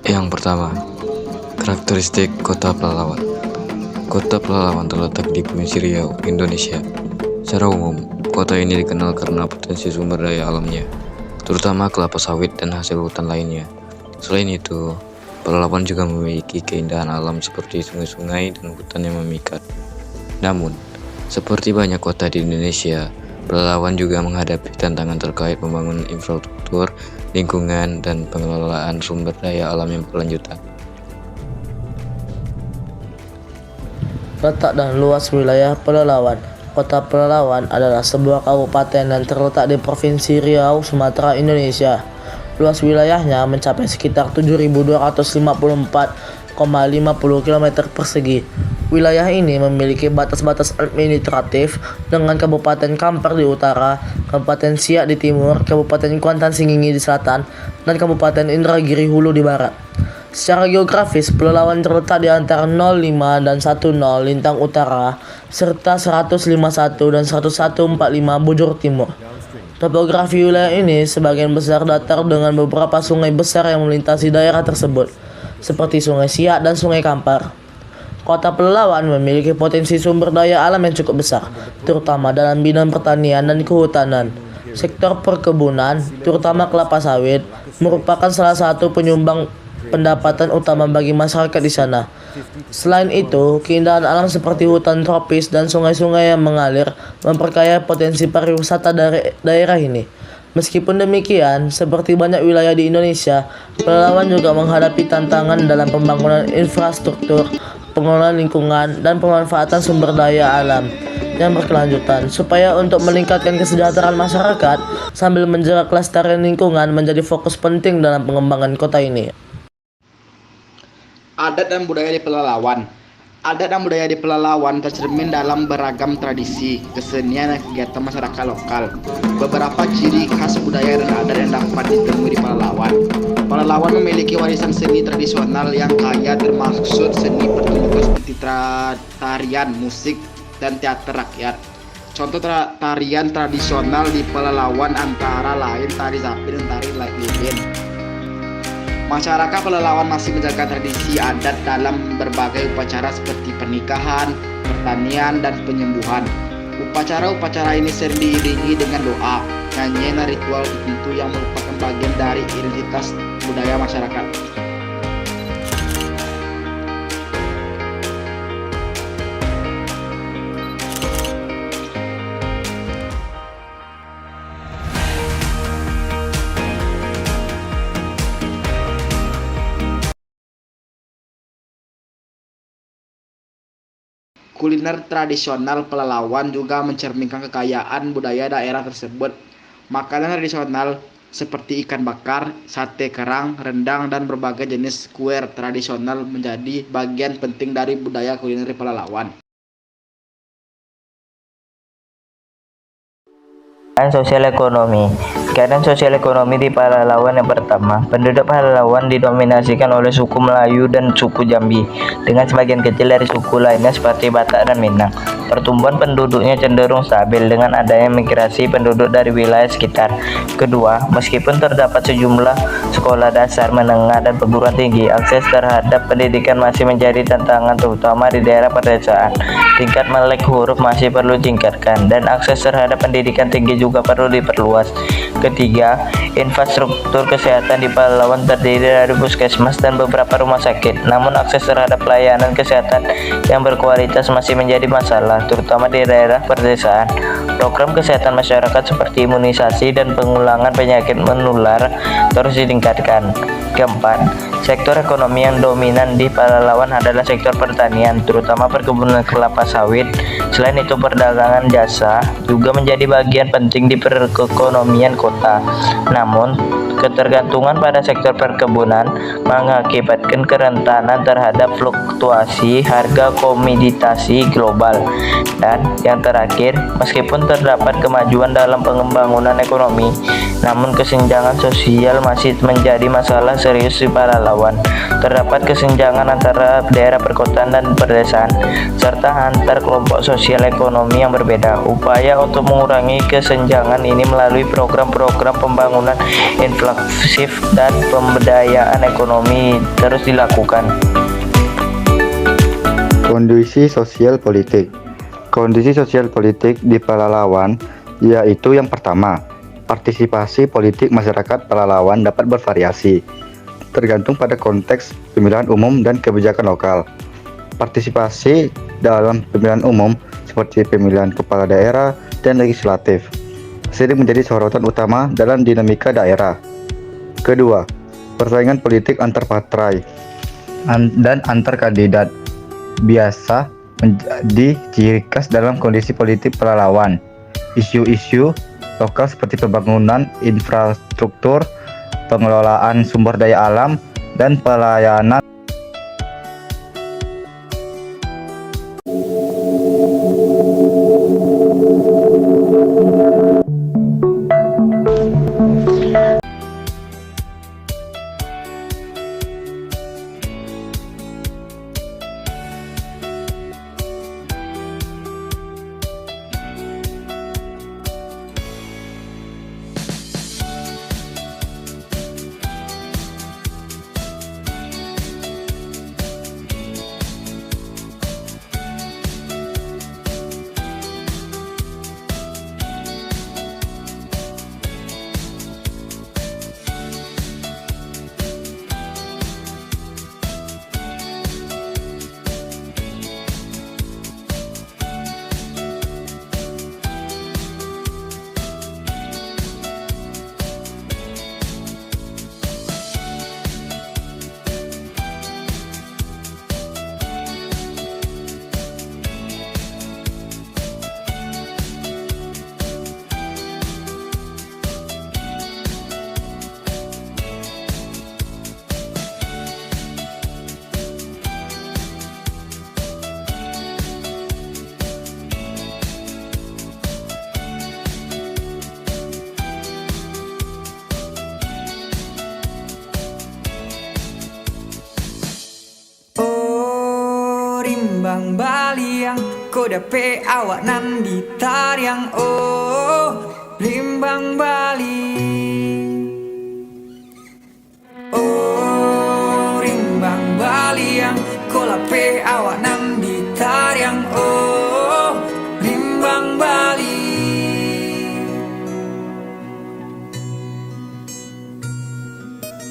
Yang pertama, karakteristik Kota Pelalawan. Kota Pelalawan terletak di Provinsi Riau, Indonesia. Secara umum, kota ini dikenal karena potensi sumber daya alamnya, terutama kelapa sawit dan hasil hutan lainnya. Selain itu, Pelalawan juga memiliki keindahan alam seperti sungai-sungai dan hutan yang memikat. Namun, seperti banyak kota di Indonesia, Pelalawan juga menghadapi tantangan terkait pembangunan infrastruktur, lingkungan, dan pengelolaan sumber daya alam yang berkelanjutan. Letak dan luas wilayah Pelalawan. Kota Pelalawan adalah sebuah kabupaten yang terletak di Provinsi Riau, Sumatera, Indonesia. Luas wilayahnya mencapai sekitar 7.254,50 km persegi. Wilayah ini memiliki batas-batas administratif dengan Kabupaten Kampar di utara, Kabupaten Siak di timur, Kabupaten Kuantan Singingi di selatan, dan Kabupaten Indragiri Hulu di barat. Secara geografis, Pelalawan terletak di antara 05 dan 10 lintang utara, serta 151 dan 1145 bujur timur. Topografi wilayah ini sebagian besar datar dengan beberapa sungai besar yang melintasi daerah tersebut, seperti Sungai Siak dan Sungai Kampar. Kota Pelalawan memiliki potensi sumber daya alam yang cukup besar, terutama dalam bidang pertanian dan kehutanan. Sektor perkebunan, terutama kelapa sawit, merupakan salah satu penyumbang pendapatan utama bagi masyarakat di sana. Selain itu, keindahan alam seperti hutan tropis dan sungai-sungai yang mengalir memperkaya potensi pariwisata dari daerah ini. Meskipun demikian, seperti banyak wilayah di Indonesia, Pelalawan juga menghadapi tantangan dalam pembangunan infrastruktur, pengelolaan lingkungan, dan pemanfaatan sumber daya alam yang berkelanjutan. Supaya untuk meningkatkan kesejahteraan masyarakat sambil menjaga kelestarian lingkungan menjadi fokus penting dalam pengembangan kota ini. Adat dan budaya di Pelalawan. Adat dan budaya di Pelalawan tercermin dalam beragam tradisi, kesenian, dan kegiatan masyarakat lokal. Beberapa ciri khas budaya dan adat yang dapat ditemui di Pelalawan. Pelalawan memiliki warisan seni tradisional yang kaya, termasuk seni pertunjukan seperti tarian, musik, dan teater rakyat. Contoh tarian tradisional di Pelalawan antara lain tari sapi dan tari lilin. Masyarakat Pelalawan masih menjaga tradisi adat dalam berbagai upacara seperti pernikahan, pertanian, dan penyembuhan. Upacara-upacara ini sering diiringi dengan doa, nyanyian, dan ritual tertentu yang merupakan bagian dari identitas budaya masyarakat. Kuliner tradisional Pelalawan juga mencerminkan kekayaan budaya daerah tersebut. Makanan tradisional seperti ikan bakar, sate kerang, rendang, dan berbagai jenis kue tradisional menjadi bagian penting dari budaya kuliner Pelalawan. Sosial ekonomi. Keadaan sosial ekonomi di Pelalawan yang pertama, penduduk Pelalawan didominasikan oleh suku Melayu dan suku Jambi, dengan sebagian kecil dari suku lainnya seperti Batak dan Minang. Pertumbuhan penduduknya cenderung stabil dengan adanya migrasi penduduk dari wilayah sekitar. Kedua, meskipun terdapat sejumlah sekolah dasar, menengah, dan perguruan tinggi, akses terhadap pendidikan masih menjadi tantangan terutama di daerah pedesaan. Tingkat melek huruf masih perlu ditingkatkan, dan akses terhadap pendidikan tinggi juga perlu diperluas. Ketiga, infrastruktur kesehatan di Pelalawan terdiri dari puskesmas dan beberapa rumah sakit. Namun akses terhadap pelayanan kesehatan yang berkualitas masih menjadi masalah. pertama, terutama di daerah pedesaan. Program kesehatan masyarakat seperti imunisasi dan pengulangan penyakit menular terus ditingkatkan. Keempat, sektor ekonomi yang dominan di Pelalawan adalah sektor pertanian, terutama perkebunan kelapa sawit. Selain itu, perdagangan jasa juga menjadi bagian penting di perekonomian kota. Namun, ketergantungan pada sektor perkebunan mengakibatkan kerentanan terhadap fluktuasi harga komoditasi global. Dan yang terakhir, meskipun terdapat kemajuan dalam pengembangan ekonomi, namun kesenjangan sosial masih menjadi masalah serius di Pelalawan. Terdapat kesenjangan antara daerah perkotaan dan pedesaan, serta antar kelompok sosial ekonomi yang berbeda. Upaya untuk mengurangi kesenjangan ini melalui program-program pembangunan inklusif dan pemberdayaan ekonomi terus dilakukan. Kondisi sosial politik. Kondisi sosial politik di Pelalawan yaitu yang pertama, partisipasi politik masyarakat Pelalawan dapat bervariasi, tergantung pada konteks pemilihan umum dan kebijakan lokal. Partisipasi dalam pemilihan umum seperti pemilihan kepala daerah dan legislatif sering menjadi sorotan utama dalam dinamika daerah. Kedua, persaingan politik antar partai dan antar kandidat biasa menjadi ciri khas dalam kondisi politik Pelalawan. Isu-isu lokal seperti pembangunan infrastruktur, pengelolaan sumber daya alam, dan pelayanan rimbang baliang koda pe awak nan di tariang oh rimbang bali oh rimbang baliang kola pe awak nan di tariang oh rimbang bali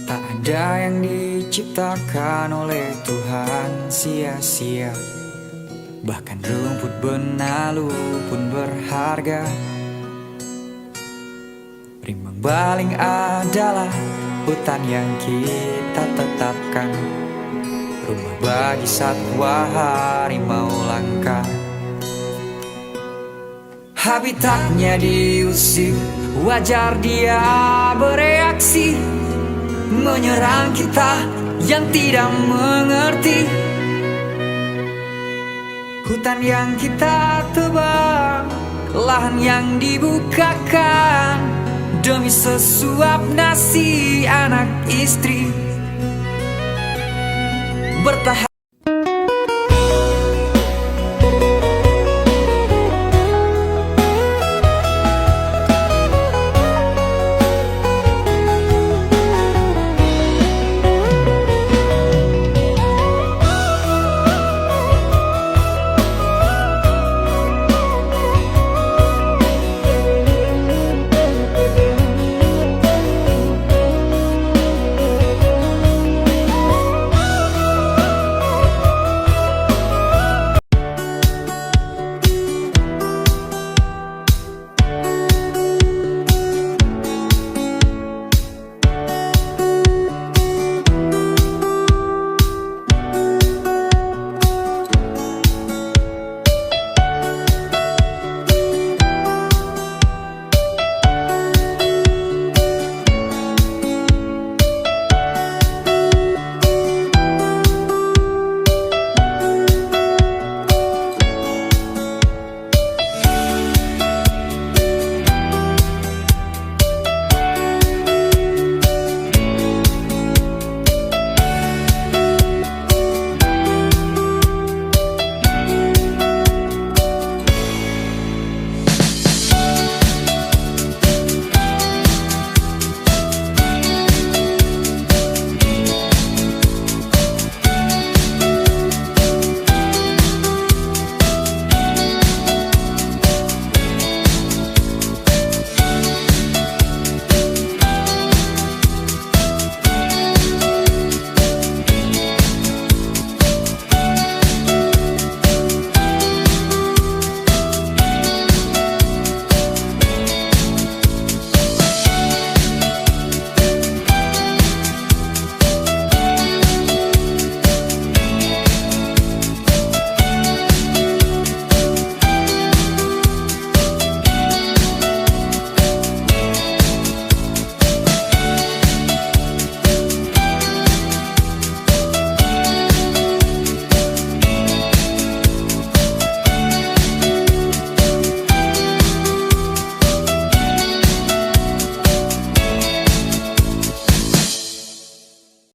tak ada yang diciptakan oleh Tuhan sia-sia. Bahkan rumput benalu pun berharga. Rimbang baling adalah hutan yang kita tetapkan, rumah bagi satwa harimau langka. Habitatnya diusir, wajar dia bereaksi, menyerang kita yang tidak mengerti. Hutan yang kita tebang, lahan yang dibukakan demi sesuap nasi anak istri bertahan.